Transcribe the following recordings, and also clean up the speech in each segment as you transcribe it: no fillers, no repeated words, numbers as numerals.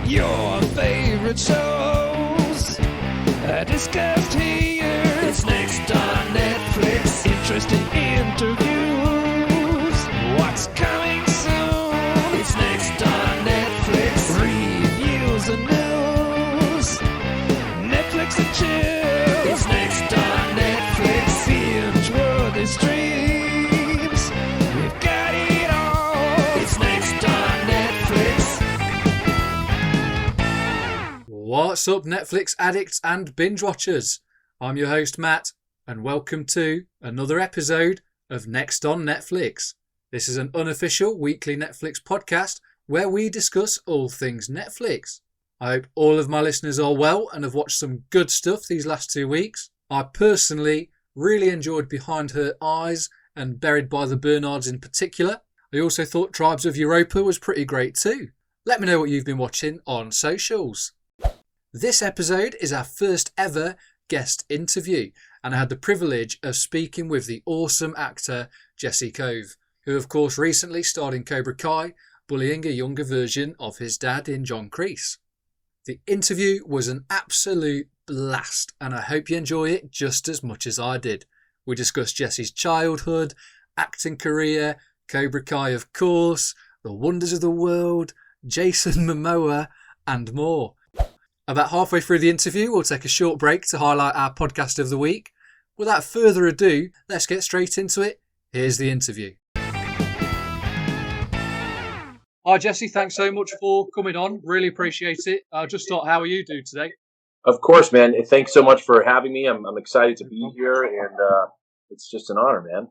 Your favorite shows are discussed here. It's next on Netflix. Interesting interviews. What's coming soon? It's next on Netflix. Reviews and news. Netflix and chill. It's next on Netflix. Binge-worthy streams. We've got it all. It's next on Netflix. What's up, Netflix addicts and binge watchers? I'm your host, Matt, and welcome to another episode of Next on Netflix. This is an unofficial weekly Netflix podcast where we discuss all things Netflix. I hope all of my listeners are well and have watched some good stuff these last 2 weeks. I personally really enjoyed Behind Her Eyes and Buried by the Bernards in particular. I also thought Tribes of Europa was pretty great too. Let me know what you've been watching on socials. This episode is our first ever guest interview, and I had the privilege of speaking with the awesome actor Jesse Kove, who of course recently starred in Cobra Kai, bullying a younger version of his dad in John Kreese. The interview was an absolute blast, and I hope you enjoy it just as much as I did. We discussed Jesse's childhood, acting career, Cobra Kai of course, the wonders of the world, Jason Momoa, and more. About halfway through the interview, we'll take a short break to highlight our podcast of the week. Without further ado, let's get straight into it. Here's the interview. Hi, Jesse. Thanks so much for coming on. Really appreciate it. Just thought, how are you doing today? Of course, man. Thanks so much for having me. I'm excited to be here, and it's just an honor, man.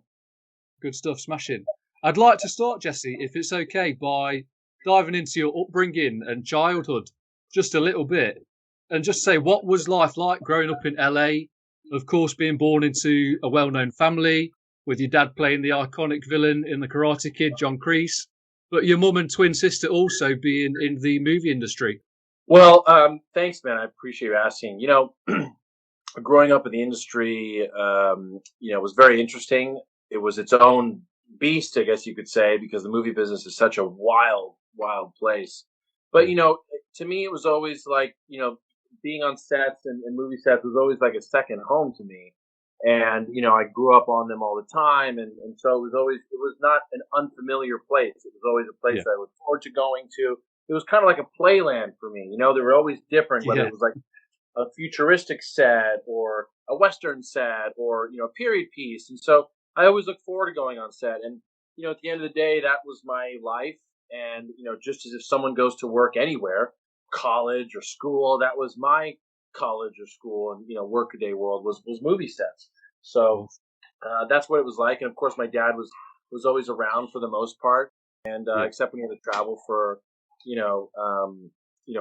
Good stuff. Smashing. I'd like to start, Jesse, if it's okay, by diving into your upbringing and childhood just a little bit. And just say, what was life like growing up in LA? Of course, being born into a well-known family, with your dad playing the iconic villain in The Karate Kid, John Kreese, but your mum and twin sister also being in the movie industry. Well, thanks, man. I appreciate you asking. You know, growing up in the industry, was very interesting. It was its own beast, I guess you could say, because the movie business is such a wild, wild place. But, to me, it was always like, being on sets and movie sets was always like a second home to me. And, I grew up on them all the time. And so it was not an unfamiliar place. It was always a place that I looked forward to going to. It was kind of like a playland for me. They were always different, whether it was like a futuristic set or a Western set or, a period piece. And so I always looked forward to going on set. And, at the end of the day, that was my life. And, just as if someone goes to work anywhere, college or school, that was my college or school and, workaday world was movie sets. So that's what it was like. And of course, my dad was always around for the most part. And except when he had to travel for,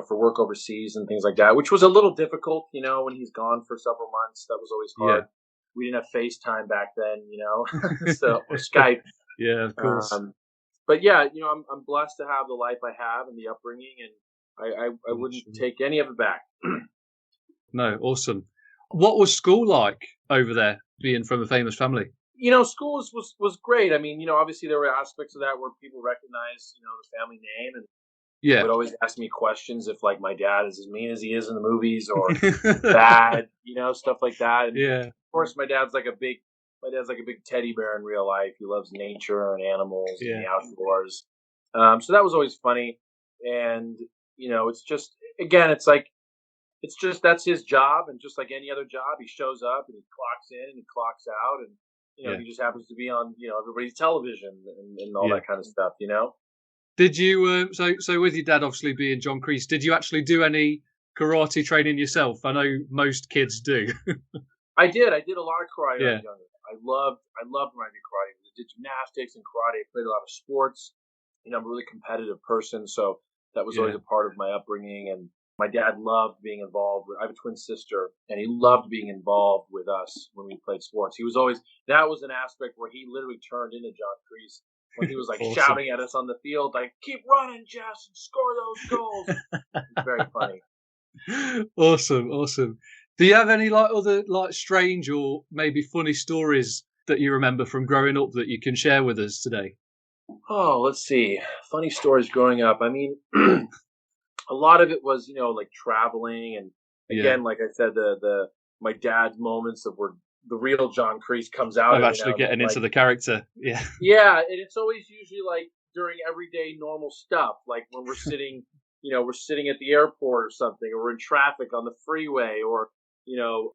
for work overseas and things like that, which was a little difficult, when he's gone for several months. That was always hard. Yeah. We didn't have FaceTime back then, so or Skype. Yeah, of course. But yeah, I'm blessed to have the life I have and the upbringing, and I wouldn't take any of it back. No, awesome. What was school like over there, being from a famous family? School was great. I mean, obviously there were aspects of that where people recognize, the family name, and would always ask me questions if like my dad is as mean as he is in the movies or bad, stuff like that. And of course, my dad's like a big teddy bear in real life. He loves nature and animals and the outdoors. So that was always funny. And, it's just, again, that's his job. And just like any other job, he shows up and he clocks in and he clocks out. And, he just happens to be on, everybody's television and all that kind of stuff, Did you, so with your dad obviously being John Kreese, did you actually do any karate training yourself? I know most kids do. I did a lot of karate when I was younger. I loved when I did karate. I did gymnastics and karate. I played a lot of sports. I'm a really competitive person, so that was always a part of my upbringing. And my dad loved being involved I have a twin sister, and he loved being involved with us when we played sports. That was an aspect where he literally turned into John Kreese when he was like awesome. Shouting at us on the field, like, "Keep running, Jess, and score those goals." It's very funny. Awesome. Do you have any other strange or maybe funny stories that you remember from growing up that you can share with us today? Oh, let's see. Funny stories growing up. I mean, a lot of it was, like traveling, and Yeah. again, like I said, the my dad's moments of where the real John Kreese comes out Of every now actually and then, getting into like, the character. Yeah. yeah, and it's always usually like during everyday normal stuff, like when we're sitting, we're sitting at the airport or something, or we're in traffic on the freeway, or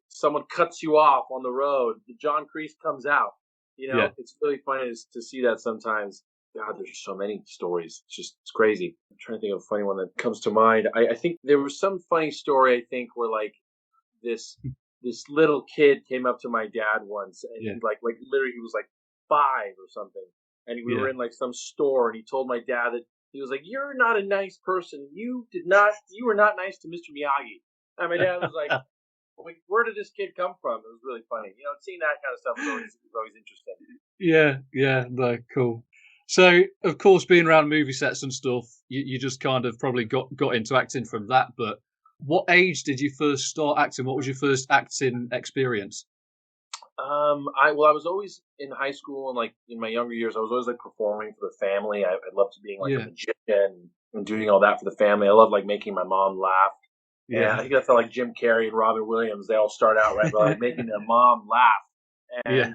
someone cuts you off on the road. The John Kreese comes out. Yeah. It's really funny to see that sometimes. God, there's so many stories. It's crazy. I'm trying to think of a funny one that comes to mind. I think there was some funny story. I think where like this this little kid came up to my dad once, and Yeah. he like literally he was like 5 or something, and we were Yeah. in like some store, and he told my dad that he was like, "You're not a nice person. You were not nice to Mr. Miyagi." And my dad was like, "Where did this kid come from?" It was really funny. Seeing that kind of stuff was always interesting. Yeah. Yeah. No, cool. So, of course, being around movie sets and stuff, you just kind of probably got into acting from that. But what age did you first start acting? What was your first acting experience? I was always in high school, and like in my younger years, I was always like performing for the family. I loved being like a Yeah. magician and doing all that for the family. I love like making my mom laugh. And I Yeah. think I felt like Jim Carrey and Robin Williams. They all start out right by like making their mom laugh. Yeah.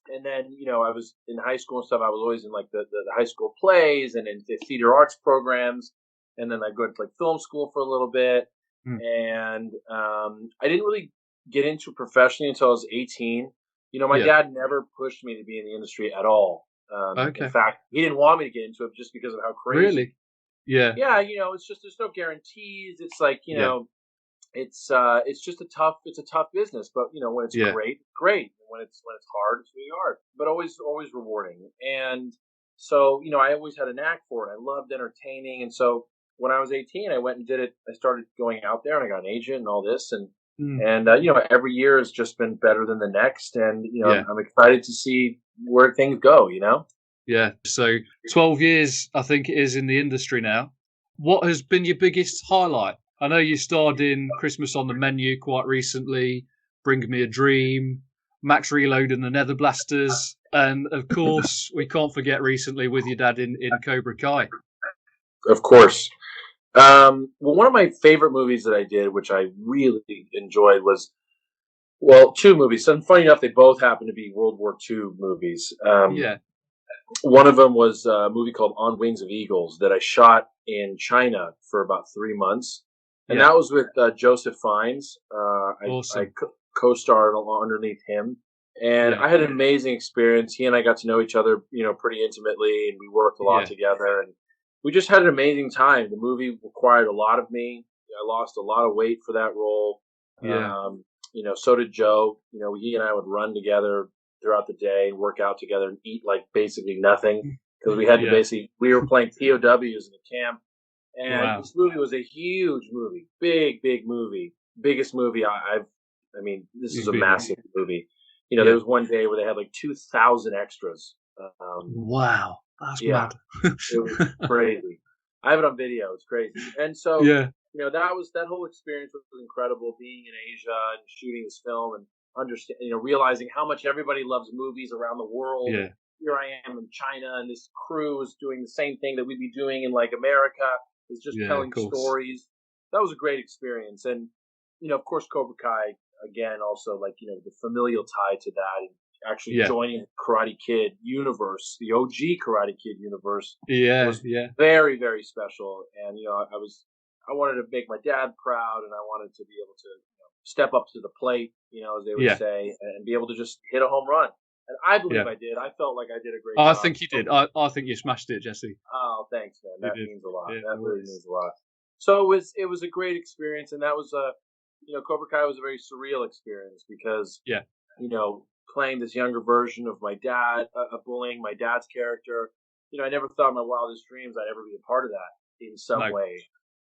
And then I was in high school and stuff. I was always in like the high school plays and in the theater arts programs. And then I go to like film school for a little bit. Mm. And I didn't really get into it professionally until I was 18. My Yeah. dad never pushed me to be in the industry at all. In Okay. fact, he didn't want me to get into it just because of how crazy. Really? Yeah. Yeah, it's just there's no guarantees. It's like Yeah. it's just a tough business, but when it's Yeah. great, great. When it's hard, it's really hard, but always rewarding. And so I always had a knack for it. I loved entertaining, and so when I was 18, I went and did it. I started going out there, and I got an agent and all this, and Mm. and every year has just been better than the next, and Yeah. I'm excited to see where things go. Yeah. So 12 years, I think it is in the industry now. What has been your biggest highlight? I know you starred in Christmas on the Menu quite recently, Bring Me a Dream, Max Reload and the Nether Blasters, and of course, we can't forget recently with your dad in Cobra Kai. Of course. Well, one of my favorite movies that I did, which I really enjoyed, was two movies. And funny enough, they both happen to be World War II movies. Yeah. One of them was a movie called On Wings of Eagles that I shot in China for about 3 months, and Yeah. that was with Joseph Fiennes. I Awesome. co-starred underneath him, and Yeah. I had an amazing experience. He and I got to know each other, pretty intimately, and we worked a lot Yeah. together, and we just had an amazing time. The movie required a lot of me. I lost a lot of weight for that role. Yeah. So did Joe. He and I would run together throughout the day and work out together and eat like basically nothing because we had to Yeah. we were playing POWs in the camp. And Wow. this movie was a huge movie, big movie, biggest movie I mean, this is You've a been in. massive movie. There Yeah. was one day where they had like 2,000 extras. Wow. That's Yeah, mad. it was crazy. I have it on video. It's crazy. And so, Yeah. that whole experience was incredible. Being in Asia and shooting this film and understand, realizing how much everybody loves movies around the world. Yeah. And here I am in China, and this crew is doing the same thing that we'd be doing in like America. Is just Yeah. Of telling course. stories. That was a great experience, and of course, Cobra Kai again. Also, like the familial tie to that, and actually Yeah. joining Karate Kid universe, the OG Karate Kid universe, Yeah. was Yeah. very, very special. And I wanted to make my dad proud, and I wanted to be able to step up to the plate, as they would Yeah. say, and be able to just hit a home run. And I believe Yeah. I did. I felt like I did a great I job. think you did. I think you smashed it, Jesse. Oh, thanks, man. You That did. means a lot. Yeah. That No really worries. means a lot. So it was a great experience, and that was Cobra Kai was a very surreal experience because Yeah. playing this younger version of my dad, bullying my dad's character. I never thought in my wildest dreams I'd ever be a part of that in some No. way.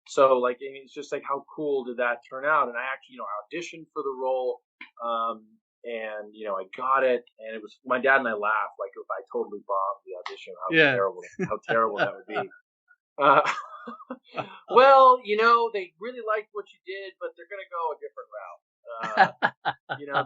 So like, I mean, it's just like, how cool did that turn out? And I actually, auditioned for the role, and I got it, and it was my dad and I laughed like if I totally bombed the audition, Yeah. how terrible that would be. Uh, well, they really liked what you did, but they're gonna go a different route.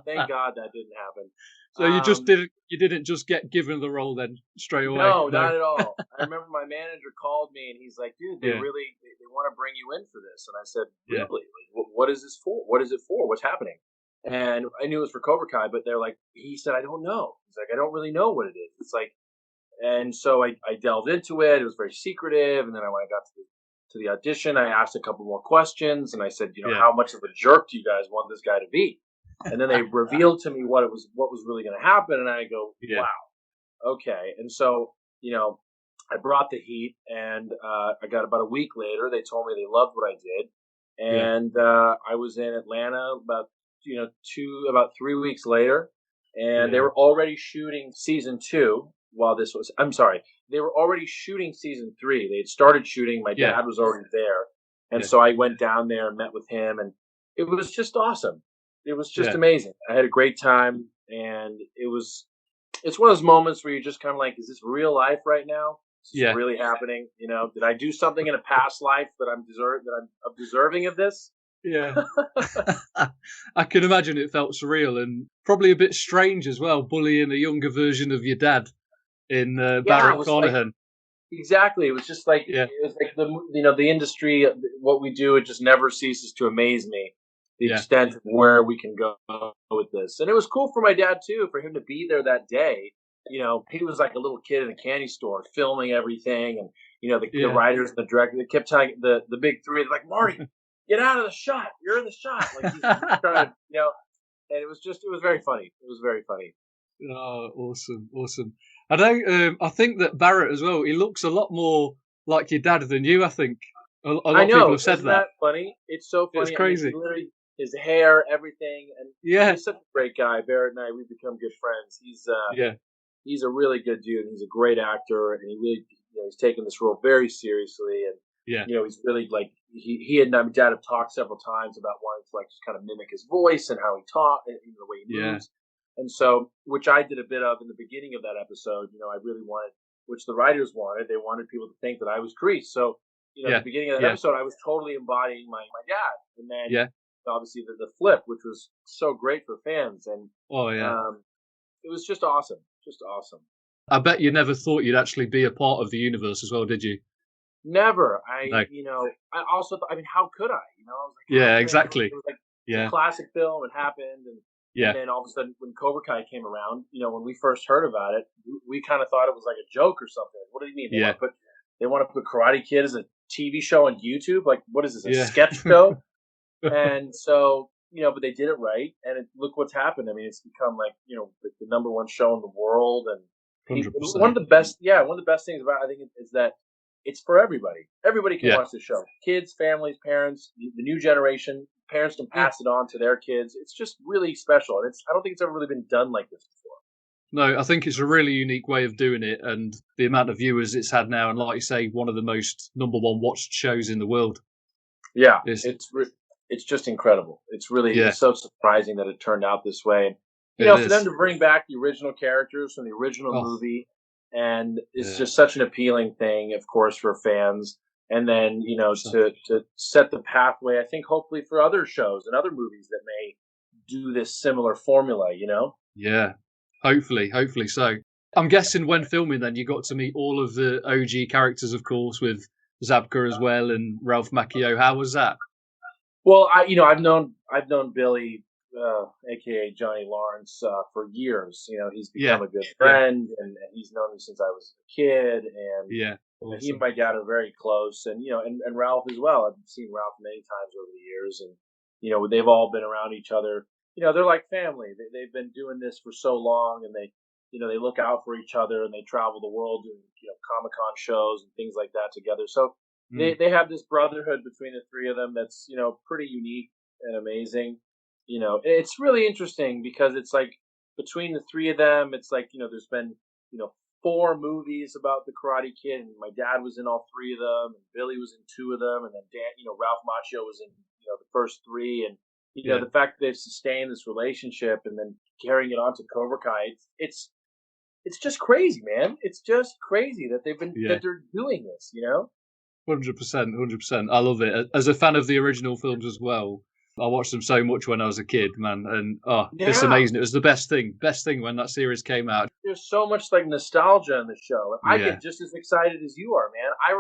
Thank God that didn't happen. So you didn't just get given the role then straight away? No, not at all. I remember my manager called me and he's like, dude, they want to bring you in for this. And I said, really? Like, what is this for? What is it for? What's happening? And I knew it was for Cobra Kai, but he said, I don't know. He's like, I don't really know what it is. It's like, and so I delved into it. It was very secretive. And then when I got to the audition, I asked a couple more questions and I said, how much of a jerk do you guys want this guy to be? And then they revealed to me what was really going to happen. And I go, wow, okay. And so, I brought the heat and I got about a week later, they told me they loved what I did. And I was in Atlanta about 3 weeks later, and they were already shooting season 2 they were already shooting season 3. They had started shooting. My dad was already there. And so I went down there and met with him, and it was just awesome. It was just amazing. I had a great time, and it's one of those moments where you're just kind of like, is this real life right now? Is this really happening? Did I do something in a past life that I'm deserving of this? Yeah. I can imagine it felt surreal and probably a bit strange as well, bullying a younger version of your dad in Barrett Carnahan. Exactly. It was just like it was like the industry, what we do, it just never ceases to amaze me. The extent of where we can go with this. And it was cool for my dad too, for him to be there that day. He was like a little kid in a candy store filming everything, and the writers and the director, they kept telling the big three, they're like, Marty, get out of the shot. You're in the shot. Like he's trying, and it was very funny. It was very funny. Oh, awesome. I think that Barrett as well, he looks a lot more like your dad than you, I think. A lot of people have said Isn't that funny? It's so funny. It's crazy. Literally, his hair, everything, and he's such a great guy. Barrett and I, we've become good friends. He's a really good dude. He's a great actor, and he really, he's taken this role very seriously. And he's really like he and my dad have talked several times about wanting to like just kind of mimic his voice and how he talks and the way he moves. And so, which I did a bit of in the beginning of that episode. I really wanted, which the writers wanted. They wanted people to think that I was Kreese. So, at the beginning of that episode, I was totally embodying my dad, and then obviously the flip, which was so great for fans, and it was just awesome. Just awesome. I bet you never thought you'd actually be a part of the universe as well, did you? Never. I also thought, how could I? I was like, exactly. It was like a classic film. It happened, and then all of a sudden, when Cobra Kai came around, when we first heard about it, we kind of thought it was like a joke or something. What do you mean? They want to put Karate Kid as a TV show on YouTube? Like, what is this? A sketch show? And so, but they did it right, and look what's happened. I mean, it's become like the number one show in the world, and one of the best things about it, I think, is that it's for everybody. Everybody can watch the show. Kids, families, parents, the new generation. Parents can pass it on to their kids. It's just really special, and I don't think it's ever really been done like this before. No, I think it's a really unique way of doing it, and the amount of viewers it's had now, and like you say, one of the most number one watched shows in the world. Yeah, it's just incredible. It's really it's so surprising that it turned out this way. For them to bring back the original characters from the original movie, and it's just such an appealing thing, of course, for fans. And then, to set the pathway, I think, hopefully for other shows and other movies that may do this similar formula, Yeah, hopefully so. I'm guessing when filming then, you got to meet all of the OG characters, of course, with Zabka as well and Ralph Macchio. How was that? Well, I've known Billy, aka Johnny Lawrence, for years. He's become a good friend, and he's known me since I was a kid. And awesome. He and my dad are very close, and and Ralph as well. I've seen Ralph many times over the years, and they've all been around each other. They're like family. They've been doing this for so long, and they look out for each other, and they travel the world doing Comic-Con shows and things like that together. So they have this brotherhood between the three of them that's pretty unique and amazing. It's really interesting because it's like between the three of them, it's like there's been 4 movies about the Karate Kid, and my dad was in all 3 of them, and Billy was in 2 of them, and then Ralph Macchio was in the first 3, and the fact that they've sustained this relationship and then carrying it on to Cobra Kai, it's just crazy, man. It's just crazy that that they're doing this, 100%. I love it. As a fan of the original films as well, I watched them so much when I was a kid, man, and it's Yeah. amazing. It was the best thing when that series came out. There's so much like nostalgia in the show. I Yeah. get just as excited as you are, man. I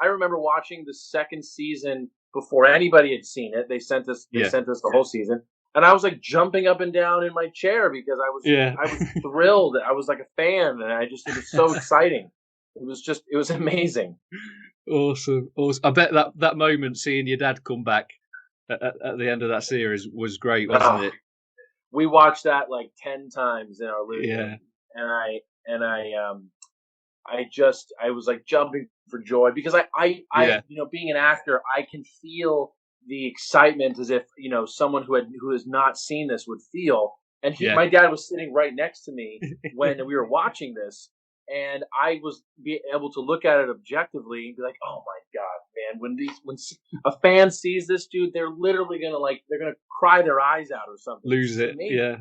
remember watching the second season before anybody had seen it. They sent us the whole season, and I was like jumping up and down in my chair because I was thrilled. I was like a fan, and it was so exciting. It was amazing. Awesome. I bet that moment seeing your dad come back at the end of that series was great, wasn't it? We watched that like 10 times in our living room, and I was like jumping for joy because I being an actor, I can feel the excitement as if someone who has not seen this would feel. And my dad was sitting right next to me when we were watching this, and I was able to look at it objectively and be like, "Oh my God, man! When a fan sees this dude, they're literally gonna cry their eyes out or something, lose it." Yeah.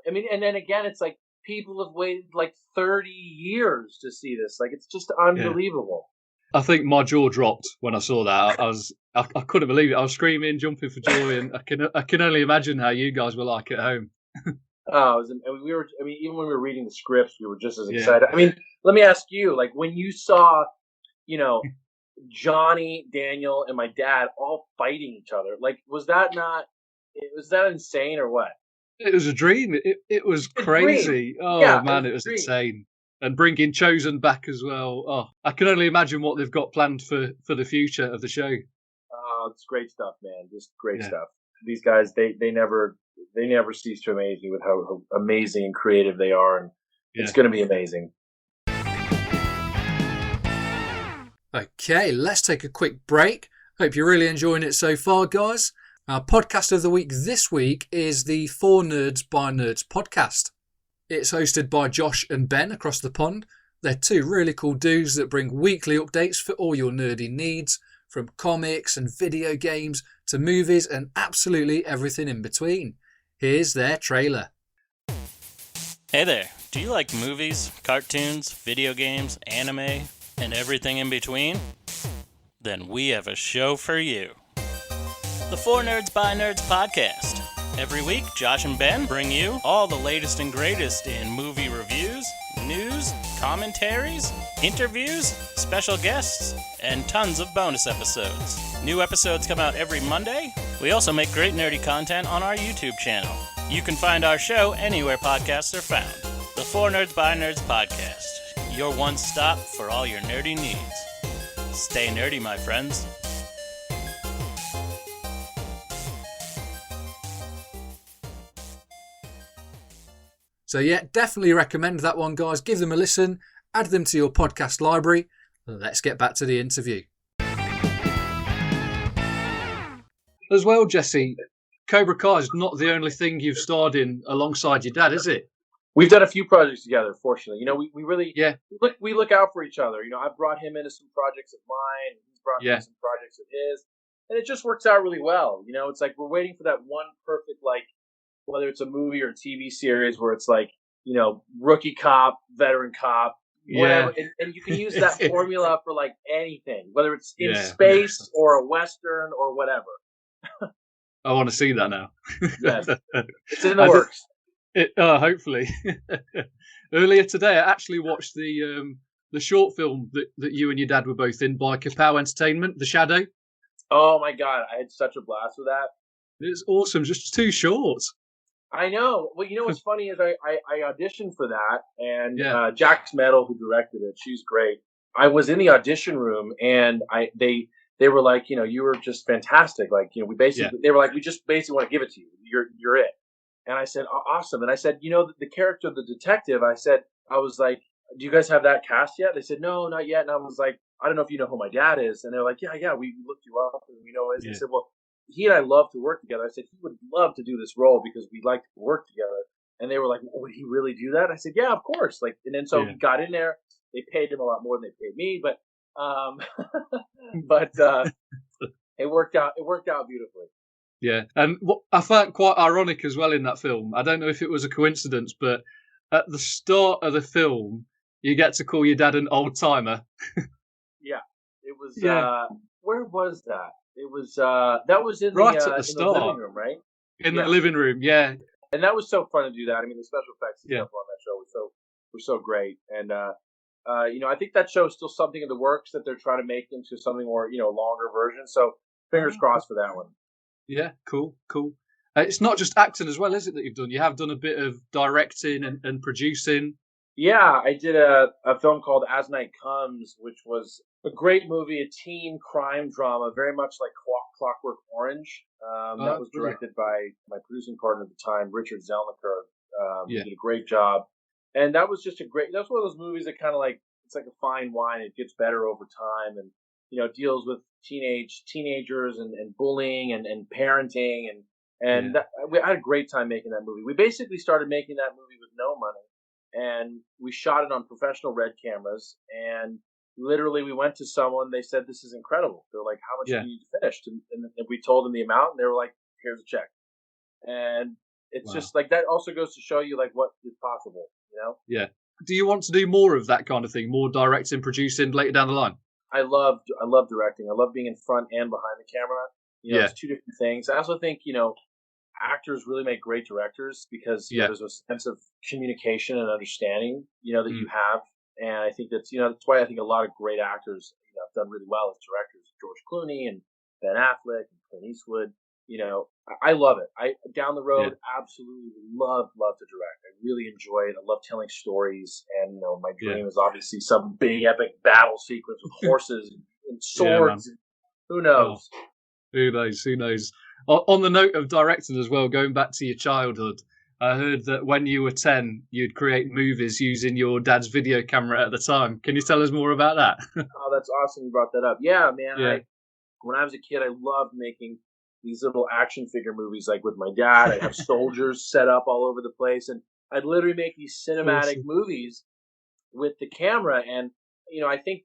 I mean, and then again, it's like people have waited like 30 years to see this. Like, it's just unbelievable. I think my jaw dropped when I saw that. I couldn't believe it. I was screaming, jumping for joy, and I can only imagine how you guys were like at home. Even when we were reading the scripts, we were just as excited. I mean, let me ask you, like, when you saw, Johnny, Daniel, and my dad all fighting each other, like, was that insane or what? It was a dream. It was crazy. Oh man, it was insane. And bringing Chosen back as well. Oh, I can only imagine what they've got planned for the future of the show. Oh, it's great stuff, man. Just great stuff. These guys, they never cease to amaze me with how amazing and creative they are, and it's going to be amazing. Okay, let's take a quick break. Hope you're really enjoying it so far, guys. Our podcast of the week this week is the 4 Nerds by Nerds podcast. It's hosted by Josh and Ben across the pond. They're 2 really cool dudes that bring weekly updates for all your nerdy needs, from comics and video games to movies and absolutely everything in between. Here's their trailer. Hey there, do you like movies, cartoons, video games, anime, and everything in between? Then we have a show for you. The 4 Nerds by Nerds podcast. Every week, Josh and Ben bring you all the latest and greatest in movie reviews, news, commentaries, interviews, special guests, and tons of bonus episodes. New episodes come out every Monday. We also make great nerdy content on our YouTube channel. You can find our show anywhere podcasts are found. The 4 Nerds by Nerds podcast. Your one stop for all your nerdy needs. Stay nerdy, my friends. So yeah, definitely recommend that one, guys. Give them a listen, add them to your podcast library. Let's get back to the interview. As well, Jesse, Cobra Kai is not the only thing you've starred in alongside your dad, is it? We've done a few projects together, fortunately. We really we look out for each other. I've brought him into some projects of mine, and he's brought me into some projects of his, and it just works out really well. It's like we're waiting for that one perfect, like, whether it's a movie or a TV series where it's like, rookie cop, veteran cop, whatever. And you can use that formula for like anything, whether it's in space or a Western or whatever. I want to see that now. Yes. It's in the works. Hopefully. Earlier today, I actually watched the short film that you and your dad were both in by Kapow Entertainment, The Shadow. Oh my God, I had such a blast with that. It's awesome, just too short. I know. Well, what's funny is I auditioned for that, and Jax Metal, who directed it, she's great. I was in the audition room, and they were like, you were just fantastic. Like, they were like, we just basically want to give it to you. You're it. And I said, awesome. And I said, the character of the detective, I was like, do you guys have that cast yet? They said, no, not yet. And I was like, I don't know if you know who my dad is. And they're like, yeah, we looked you up and we know it. Yeah. They said, well, he and I love to work together. I said, he would love to do this role because we like to work together. And they were like, well, would he really do that? I said, yeah, of course. Like, and then so he got in there. They paid him a lot more than they paid me, but it worked out. It worked out beautifully. Yeah, and what I found quite ironic as well in that film, I don't know if it was a coincidence, but at the start of the film, you get to call your dad an old timer. Yeah, it was. Yeah. Where was that? It was that was in Right at the in the start. living room, right? In Yeah. the living room, yeah. And that was so fun to do that. I mean, the special effects and Yeah. stuff on that show were so great. And I think that show is still something in the works that they're trying to make into something more, longer version. So fingers crossed for that one. Yeah, cool. It's not just acting as well, is it, that you've done? You have done a bit of directing and producing. Yeah, I did a film called As Night Comes, which was a great movie, a teen crime drama, very much like Clockwork Orange. That was Brilliant. directed by my producing partner at the time, Richard Zelniker. He Yeah. did a great job. And that was just that's one of those movies that kind of like, it's like a fine wine. It gets better over time and, deals with teenagers and bullying and parenting. And I had a great time making that movie. We basically started making that movie with no money. And we shot it on professional red cameras. And literally, we went to someone. They said, "This is incredible." They're like, "How much do you need to finish?" And we told them the amount, and they were like, "Here's a check." And it's just like that. Also goes to show you like what is possible. Yeah. Do you want to do more of that kind of thing? More directing, producing later down the line? I love directing. I love being in front and behind the camera. It's two different things. I also think actors really make great directors because there's a sense of communication and understanding, that you have. And I think that's why I think a lot of great actors, have done really well as directors. George Clooney and Ben Affleck and Clint Eastwood. I love it. Down the road, absolutely love to direct. I really enjoy it. I love telling stories. And, my dream is obviously some big epic battle sequence with horses and swords. Who knows? Oh, who knows? On the note of directing as well, going back to your childhood, I heard that when you were 10, you'd create movies using your dad's video camera at the time. Can you tell us more about that? Oh, that's awesome you brought that up. Yeah, man. Yeah. When I was a kid, I loved making these little action figure movies like with my dad. I'd have soldiers set up all over the place. And I'd literally make these cinematic movies with the camera. And, I think,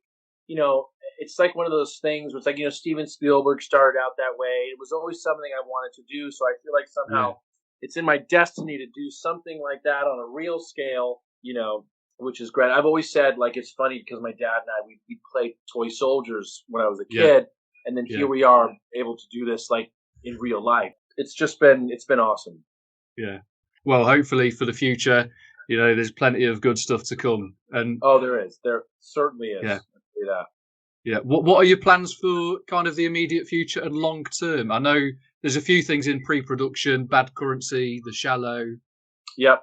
it's like one of those things where it's like, Steven Spielberg started out that way. It was always something I wanted to do. So I feel like somehow it's in my destiny to do something like that on a real scale, which is great. I've always said, like, it's funny because my dad and I, we played toy soldiers when I was a kid. And then here we are able to do this like in real life. It's been awesome. Yeah. Well, hopefully for the future, there's plenty of good stuff to come. And there is. There certainly is. Yeah. Yeah. Yeah. What are your plans for kind of the immediate future and long term? I know there's a few things in pre-production, Bad Currency, The Shallow. Yep.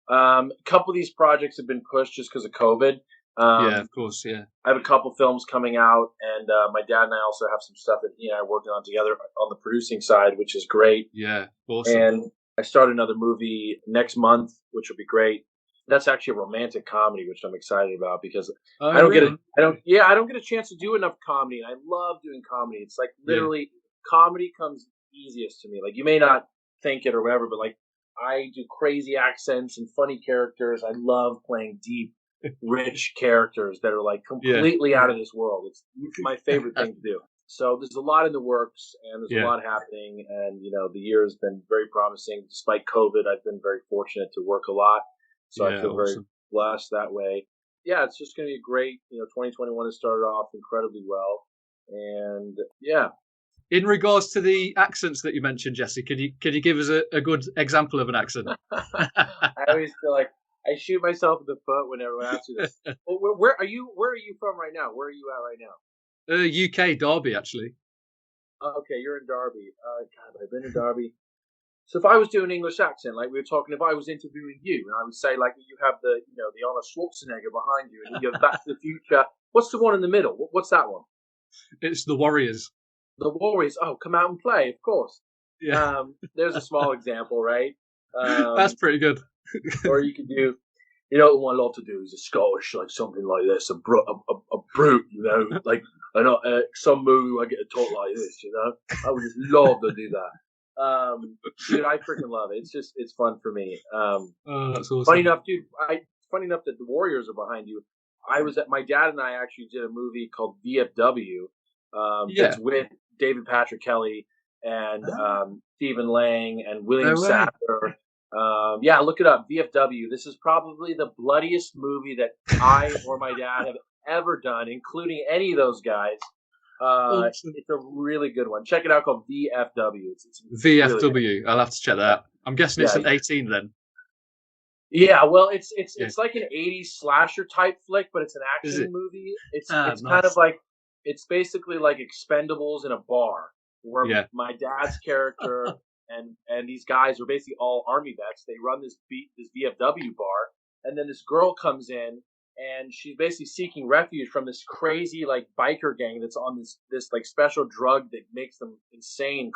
A couple of these projects have been pushed just because of COVID. Of course, yeah. I have a couple films coming out, and my dad and I also have some stuff that he and I are working on together on the producing side, which is great. Yeah, awesome. And I start another movie next month, which will be great. That's actually a romantic comedy, which I'm excited about because I don't get a chance to do enough comedy, and I love doing comedy. It's like literally comedy comes easiest to me. Like you may not think it or whatever, but like I do crazy accents and funny characters. I love playing deep, rich characters that are like completely out of this world. It's my favorite thing to do. So there's a lot in the works and there's a lot happening. And, the year has been very promising. Despite COVID, I've been very fortunate to work a lot. So I feel very blessed that way. Yeah, it's just going to be great. 2021 has started off incredibly well. And In regards to the accents that you mentioned, Jesse, can you give us a good example of an accent? I always feel like I shoot myself in the foot whenever I ask you this. Well, where are you from right now? Where are you at right now? UK, Derby, actually. Okay, you're in Derby. God, I've been in Derby. So if I was doing an English accent, like we were talking, if I was interviewing you, and I would say, like, you have the Arnold Schwarzenegger behind you, and you have Back to the Future. What's the one in the middle? What's that one? It's the Warriors. The Warriors. Oh, come out and play, of course. Yeah. There's a small example, right? That's pretty good. Or you could do, the one I love to do is a Scottish, like something like this, a brute, like I know some movie where I get to talk like this, I would just love to do that. Dude, I freaking love it. It's fun for me. That's awesome. Funny enough, dude. Funny enough that the Warriors are behind you. My dad and I actually did a movie called VFW. That's with David Patrick Kelly and Stephen Lang and William Sadler. Look it up. VFW. This is probably the bloodiest movie that I or my dad have ever done, including any of those guys. Awesome. It's a really good one. Check it out, called VFW. It's VFW. really I'll have to check that out. I'm guessing it's Yeah. an 18 then. Yeah, well, it's Yeah. it's like an '80s slasher type flick, but it's an Is action it? movie. It's Nice. kind of like it's basically like Expendables in a bar, where Yeah. my dad's character and these guys are basically all army vets. They run this VFW bar, and then this girl comes in, and she's basically seeking refuge from this crazy like biker gang that's on this like special drug that makes them insane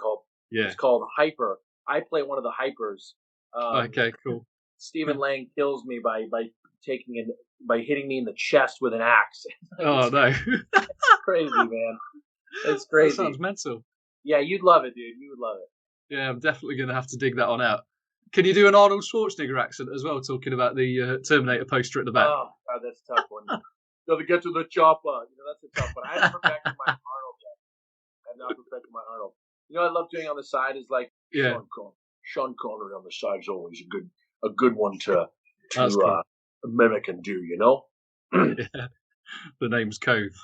Yeah. it's called Hyper. I play one of the Hypers. Okay, cool. Stephen Lang kills me by hitting me in the chest with an axe. Oh, no. It's crazy, man. It's That crazy. sounds mental. Yeah, you'd love it, dude. You would love it. Yeah, I'm definitely going to have to dig that one out. Can you do an Arnold Schwarzenegger accent as well, talking about the Terminator poster at the back? Oh, God, that's a tough one. Gotta get to the chopper. That's a tough one. I haven't perfected my Arnold yet. I have not perfected my Arnold. What I love doing on the side is like Yeah. Sean Connery on the side is always a good one to That's cool. mimic and do. Yeah. The name's Kove.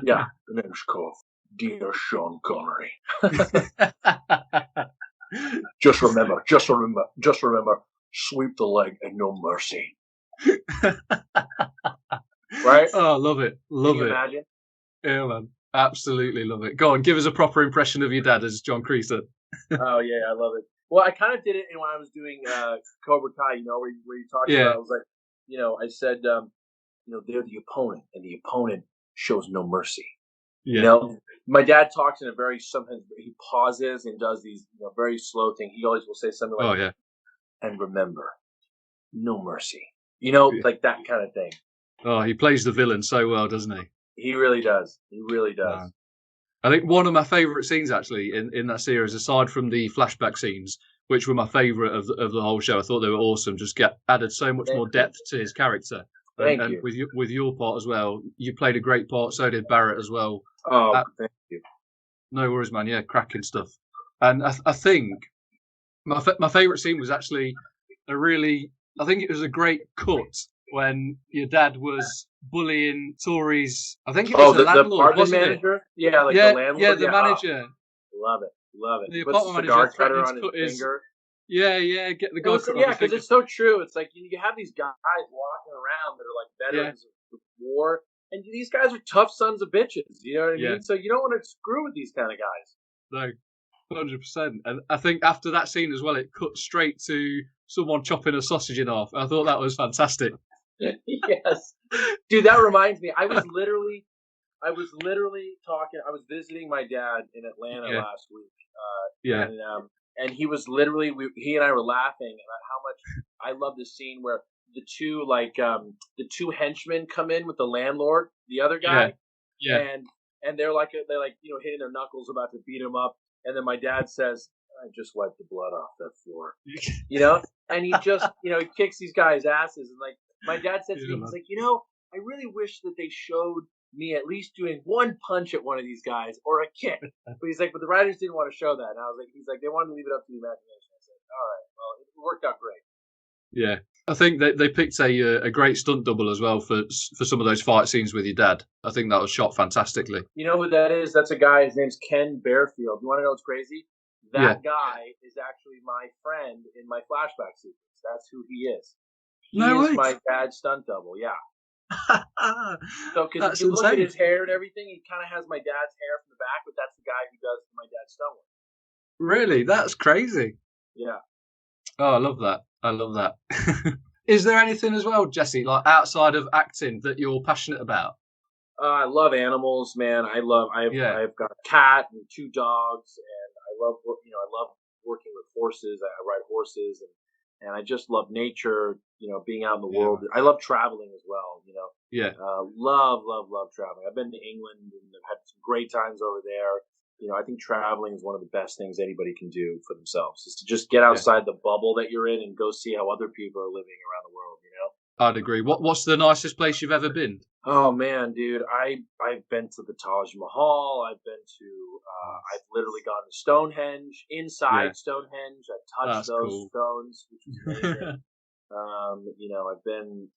Yeah, the name's Kove. Dear Sean Connery. Just remember, sweep the leg and no mercy. Right? Oh, love it. Love Can you it. imagine? Yeah, man. Absolutely love it. Go on, give us a proper impression of your dad as John Creaser. Oh, yeah, I love it. Well, I kind of did it when I was doing Cobra Kai, where you talked about, I was like, I said, they're the opponent, and the opponent shows no mercy. Yeah. My dad talks in sometimes he pauses and does these very slow things. He always will say something like, Oh, yeah. and remember, no mercy. Like that kind of thing. Oh, he plays the villain so well, doesn't he? He really does. He really does. I think one of my favourite scenes, actually, in that series, aside from the flashback scenes, which were my favourite of the whole show, I thought they were awesome, just added so much more depth to his character. Thank and you. with your part as well, you played a great part, so did Barrett as well. Oh, thank you. No worries, man. Yeah, cracking stuff. And I think my favourite scene was actually I think it was a great cut when your dad was bullying Tori's. I think it was the landlord, wasn't manager? it? Yeah, the landlord. Yeah, the manager. Love it. The He puts apartment the cigar manager cutter threatened on to his cut finger. Yeah, get the guy cut. Yeah, because it's so true. It's like you have these guys walking around that are like veterans of war, and these guys are tough sons of bitches. You know what I mean? So you don't want to screw with these kind of guys. No. 100%. And I think after that scene as well, it cut straight to someone chopping a sausage in half. I thought that was fantastic. Yes, dude, that reminds me. I was literally talking. I was visiting my dad in Atlanta last week. And he was literally. He and I were laughing about how much I love the scene where the two henchmen come in with the landlord, the other guy, and they're hitting their knuckles, about to beat him up. And then my dad says, I just wiped the blood off that floor. And he just, he kicks these guys' asses. And like my dad said to me, he's like, I really wish that they showed me at least doing one punch at one of these guys or a kick. But he's like, but the writers didn't want to show that. And I was like, they wanted to leave it up to the imagination. I said, all right, well, it worked out great. Yeah. I think they picked a great stunt double as well for some of those fight scenes with your dad. I think that was shot fantastically. You know who that is? That's a guy. His name's Ken Bearfield. You want to know what's crazy? That guy is actually my friend in my flashback sequence. That's who he is. He is my dad's stunt double. Yeah. So because if you look at his hair and everything, he kind of has my dad's hair from the back, but that's the guy who does my dad's stunt work. Really? That's crazy. Yeah. Oh, I love that. Is there anything as well, Jesse, like outside of acting that you're passionate about? I love animals, man. I've got a cat and 2 dogs, and I love working with horses. I ride horses, and I just love nature. Being out in the world. I love traveling as well. Love traveling. I've been to England and I've had some great times over there. I think traveling is one of the best things anybody can do for themselves, is to just get outside the bubble that you're in and go see how other people are living around the world, I'd agree. What's the nicest place you've ever been? Oh, man, dude. I've been to the Taj Mahal. I've been to, I've literally gone to Stonehenge, inside Stonehenge. I've touched those stones, which was amazing. I've been,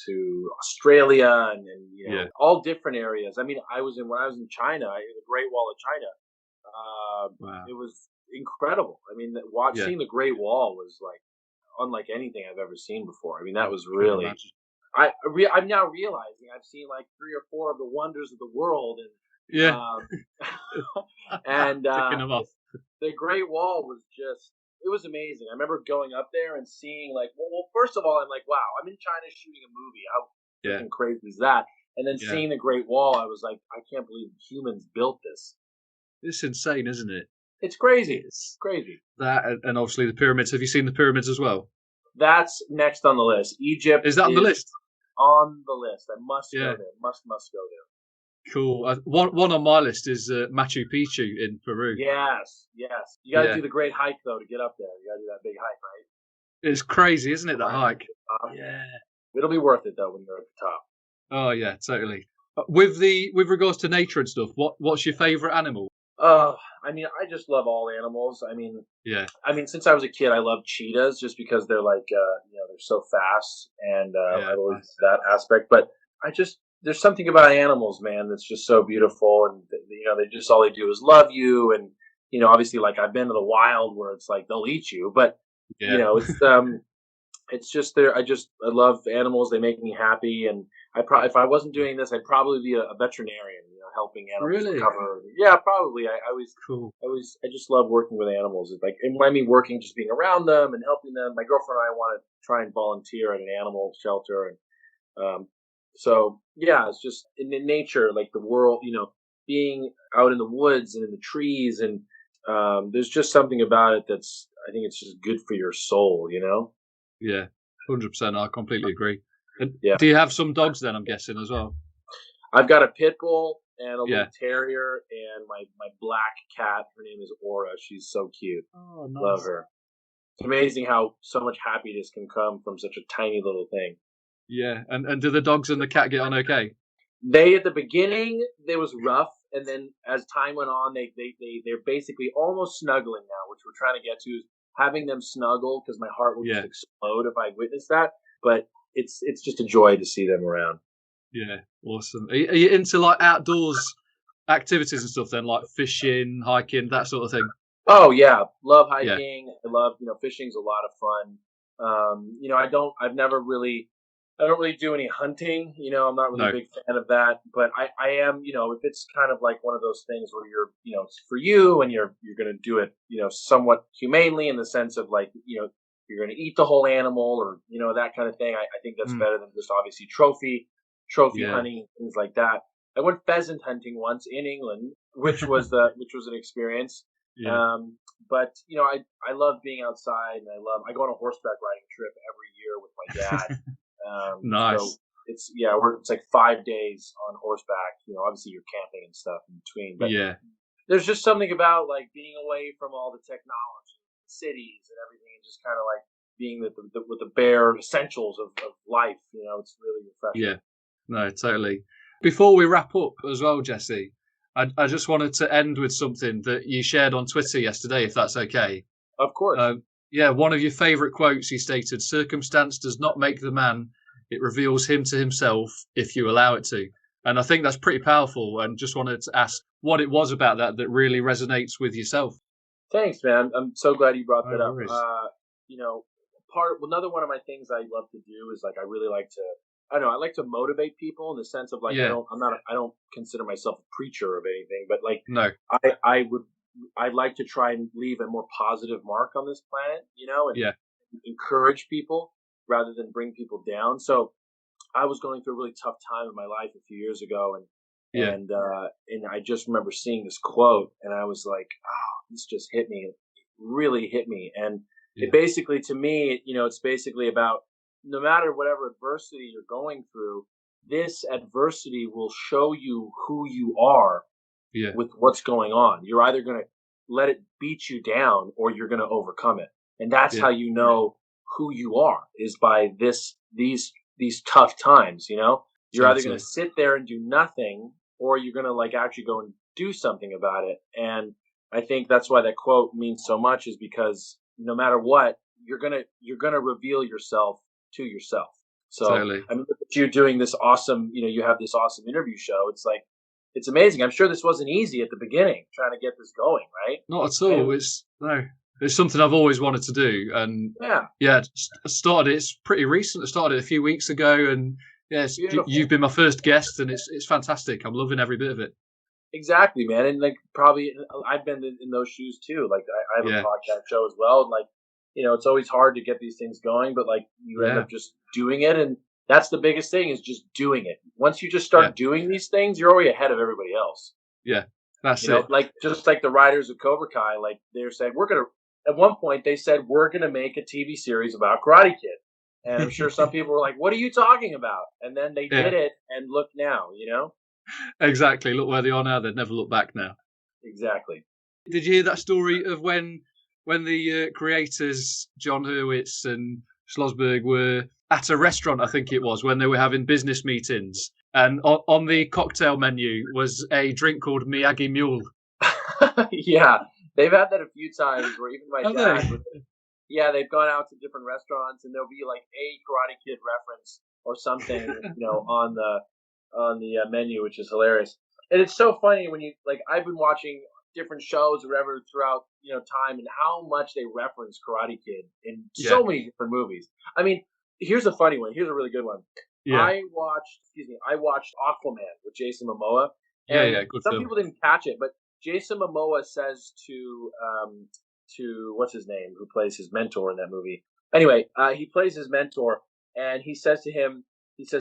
to Australia and Yeah. all different areas. I mean, when I was in China, the Great Wall of China. Wow. It was incredible. I mean, Yeah. seeing the Great Wall was like unlike anything I've ever seen before. I mean, that was Couldn't really. imagine. I'm now realizing I've seen like 3 or 4 of the wonders of the world, Yeah. um, and Ticking them off. the Great Wall was just. It was amazing. I remember going up there and seeing like, well, first of all, I'm like, wow, I'm in China shooting a movie. How Yeah. freaking crazy is that? And then Yeah. seeing the Great Wall, I was like, I can't believe humans built this. It's insane, isn't it? It's crazy. It's Crazy. that, and obviously the pyramids. Have you seen the pyramids as well? That's next on the list. Egypt Is that on the list? on the list. I must Yeah. go there. Must go there. Cool. One on my list is Machu Picchu in Peru. Yes. You got to Yeah. do the great hike though to get up there. You got to do that big hike, right? It's crazy, isn't it, that hike? Yeah. It'll be worth it though when you're at the top. Oh yeah, totally. With regards to nature and stuff, what's your favourite animal? I mean, I just love all animals. Yeah. Since I was a kid, I loved cheetahs just because they're like, they're so fast, and Yeah, I've always nice. that aspect. But there's something about animals, man, that's just so beautiful, and they just all they do is love you, and obviously, like I've been to the wild where it's like they'll eat you, but Yeah. it's just I love animals. They make me happy, and if I wasn't doing this, I'd probably be a veterinarian, helping animals Really? recover. Yeah, probably. Cool. I just love working with animals. It's like, and when I mean working, just being around them and helping them. My girlfriend and I want to try and volunteer at an animal shelter, and so yeah, it's just in nature, like the world, being out in the woods and in the trees, and there's just something about it I think it's just good for your soul, Yeah. 100%. I completely agree. And Yeah. do you have some dogs then? I'm guessing as well. I've got a pit bull and a Yeah. little terrier, and my black cat. Her name is Aura. She's so cute. Oh, nice. Love her. It's amazing how so much happiness can come from such a tiny little thing. Yeah. And do the dogs and the cat get on okay? At the beginning, it was rough, and then as time went on, they're basically almost snuggling now, which we're trying to get to, is having them snuggle, because my heart would just explode if I witnessed that. But it's just a joy to see them around. Yeah, awesome. Are you into like outdoors activities and stuff then, like fishing, hiking, that sort of thing? Oh yeah, love Yeah. hiking. I love, fishing's a lot of fun. I don't really do any hunting. I'm not really No. a big fan of that. But I am, if it's kind of like one of those things where you're, it's for you, and you're going to do it, somewhat humanely, in the sense of like, you're going to eat the whole animal, or that kind of thing. I think that's better than just obviously trophy Yeah. hunting, things like that. I went pheasant hunting once in England, which was an experience. Yeah. But I love being outside, and I go on a horseback riding trip every year with my dad. Nice. So it's like 5 days on horseback. Obviously you're camping and stuff in between, but Yeah. there's just something about like being away from all the technology, cities, and everything, and just kind of like being with the bare essentials of life. It's really refreshing. Yeah. No, totally. Before we wrap up as well, Jesse, I just wanted to end with something that you shared on Twitter yesterday, if that's okay. Of course. Yeah, one of your favourite quotes, he stated, "Circumstance does not make the man, it reveals him to himself if you allow it to." And I think that's pretty powerful, and just wanted to ask what it was about that really resonates with yourself. Thanks, man. I'm so glad you brought that No up. worries. Another one of my things I love to do is like I really like to. I don't know. I like to motivate people in the sense of like Yeah. I don't consider myself a preacher of anything, but like No. I'd like to try and leave a more positive mark on this planet, and Yeah. encourage people rather than bring people down. So I was going through a really tough time in my life a few years ago, and I just remember seeing this quote, and I was like, oh, this just hit me. It really hit me. And Yeah. it basically, to me, it's basically about no matter whatever adversity you're going through, this adversity will show you who you are Yeah. with what's going on. You're either going to let it beat you down, or you're going to overcome it. And that's how you know who you are, is by these tough times, You're either going to sit there and do nothing, or you're going to like actually go and do something about it. And I think that's why that quote means so much, is because no matter what, you're going to reveal yourself to yourself. So Totally. I mean, look at you doing this awesome, you have this awesome interview show. It's like, it's amazing. I'm sure this wasn't easy at the beginning trying to get this going, right? Not at all. It's something I've always wanted to do, and I started it. It's pretty recent. I started it a few weeks ago, and yes, you've been my first guest, and it's fantastic. I'm loving every bit of it. Exactly, man. And like, probably I've been in those shoes too. Like I have a podcast show as well. And like, it's always hard to get these things going, but like you end up just doing it. And that's the biggest thing, is just doing it. Once you just start doing these things, you're already ahead of everybody else. Yeah, that's it. Like, just like the writers of Cobra Kai, like they're saying, at one point they said, we're going to make a TV series about Karate Kid. And I'm sure some people were like, what are you talking about? And then they did it, and look now, Exactly. Look where they are now. They'd never look back now. Exactly. Did you hear that story of when the creators, John Hurwitz and Schlossberg, were at a restaurant, I think it was, when they were having business meetings, and on the cocktail menu was a drink called Miyagi Mule? Yeah, they've had that a few times where even my dad, they've gone out to different restaurants and there'll be like a Karate Kid reference or something, on the menu, which is hilarious. And it's so funny when I've been watching different shows or whatever throughout, time, and how much they reference Karate Kid in so many different movies. I mean, here's a funny one. Here's a really good one. Yeah. I watched Aquaman with Jason Momoa. And good some film. People didn't catch it, but Jason Momoa says to what's his name, who plays his mentor in that movie. Anyway, he plays his mentor, and he says to him,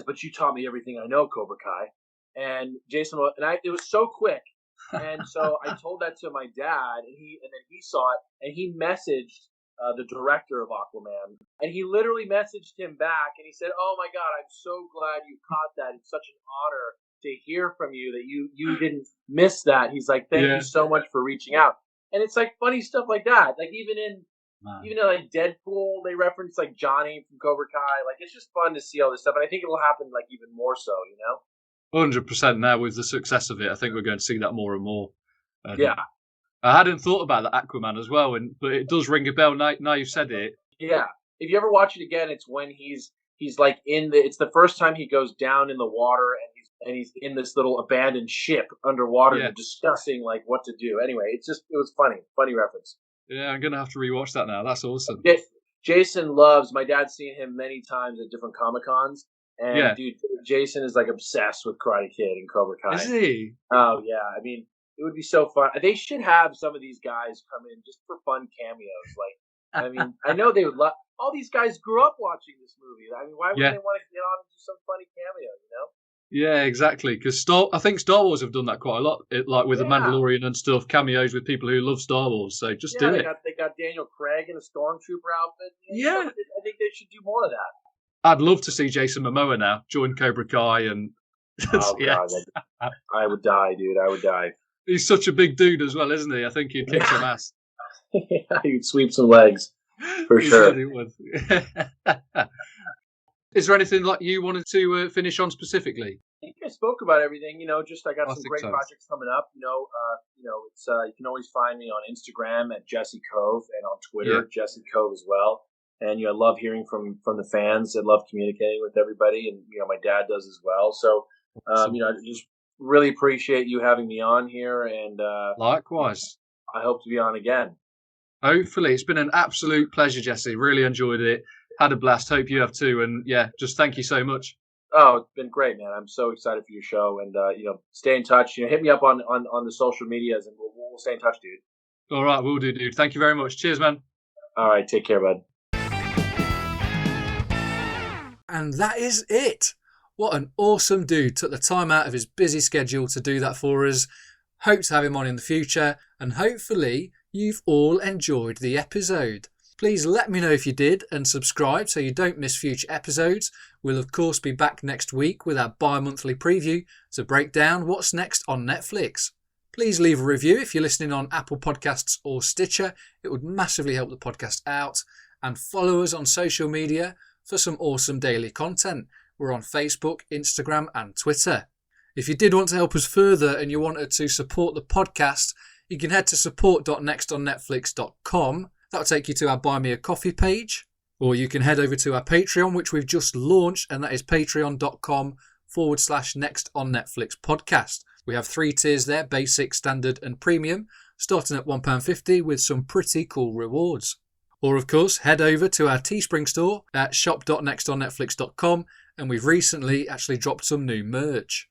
but you taught me everything I know, Cobra Kai. And Jason Momoa, it was so quick. And so I told that to my dad, and then he saw it, and he messaged the director of Aquaman, and he literally messaged him back, and he said, "Oh my God, I'm so glad you caught that. It's such an honor to hear from you that you didn't miss that." He's like, "Thank you so much for reaching out." And it's like funny stuff like that. Like even in like Deadpool, they reference like Johnny from Cobra Kai. Like it's just fun to see all this stuff, and I think it'll happen like even more so, 100% now with the success of it. I think we're going to see that more and more. I hadn't thought about the Aquaman as well, but it does ring a bell now you've said it. Yeah. If you ever watch it again, it's when he's like it's the first time he goes down in the water, and he's in this little abandoned ship underwater and discussing like what to do. Anyway, it was funny reference. Yeah, I'm going to have to rewatch that now. That's awesome. Jason my dad's seen him many times at different Comic-Cons. And dude, Jason is like obsessed with Karate Kid and Cobra Kai. Is he? Oh yeah. I mean, it would be so fun. They should have some of these guys come in just for fun cameos. Like, I mean, I know they would love. All these guys grew up watching this movie. I mean, why would they want to get on and do some funny cameo? Yeah, exactly. Because I think Star Wars have done that quite a lot, like with the Mandalorian and stuff, cameos with people who love Star Wars. So just do it. They got Daniel Craig in a stormtrooper outfit. I think they should do more of that. I'd love to see Jason Momoa now join Cobra Kai, and God, I would die, dude. I would die. He's such a big dude as well, isn't he? I think he'd kick some ass. He'd sweep some legs for sure. He would. Is there anything like you wanted to finish on specifically? I think I spoke about everything. Just I got some great projects coming up. It's you can always find me on Instagram at Jesse Kove, and on Twitter Jesse Kove as well. And I love hearing from the fans. I love communicating with everybody, and my dad does as well. So I just really appreciate you having me on here, and likewise, I hope to be on again. Hopefully, it's been an absolute pleasure, Jesse. Really enjoyed it. Had a blast. Hope you have too. And just thank you so much. Oh, it's been great, man. I'm so excited for your show, and stay in touch. Hit me up on the social medias, and we'll stay in touch, dude. All right, we'll do, dude. Thank you very much. Cheers, man. All right, take care, bud. And that is it. What an awesome dude. Took the time out of his busy schedule to do that for us. Hope to have him on in the future, and hopefully you've all enjoyed the episode. Please let me know if you did, and subscribe so you don't miss future episodes. We'll of course be back next week with our bi-monthly preview to break down what's next on Netflix. Please leave a review if you're listening on Apple Podcasts or Stitcher. It would massively help the podcast out. And follow us on social media for some awesome daily content. We're on Facebook, Instagram and Twitter. If you did want to help us further and you wanted to support the podcast, you can head to support.nextonnetflix.com. That'll take you to our Buy Me a Coffee page. Or you can head over to our Patreon, which we've just launched, and that is patreon.com/Next on Netflix podcast. We have 3 tiers there, basic, standard and premium, starting at £1.50 with some pretty cool rewards. Or of course, head over to our Teespring store at shop.nextonnetflix.com, and we've recently actually dropped some new merch.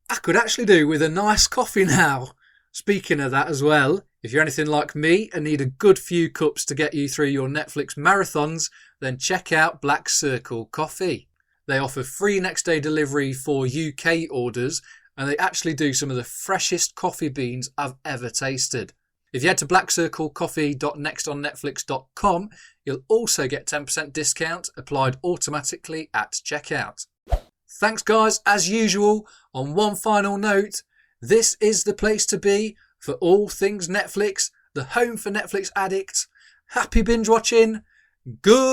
I could actually do with a nice coffee now. Speaking of that as well, if you're anything like me and need a good few cups to get you through your Netflix marathons, then check out Black Circle Coffee. They offer free next day delivery for UK orders, and they actually do some of the freshest coffee beans I've ever tasted. If you head to blackcirclecoffee.nextonnetflix.com, you'll also get 10% discount applied automatically at checkout. Thanks guys, as usual. On one final note, this is the place to be for all things Netflix, the home for Netflix addicts. Happy binge watching. Goodbye.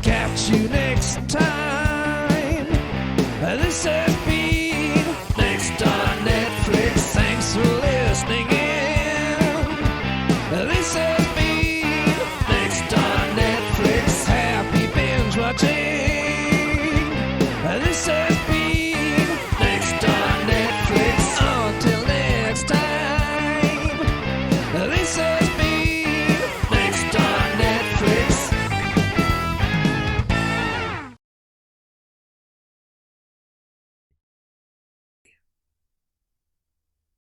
Catch you next time. This is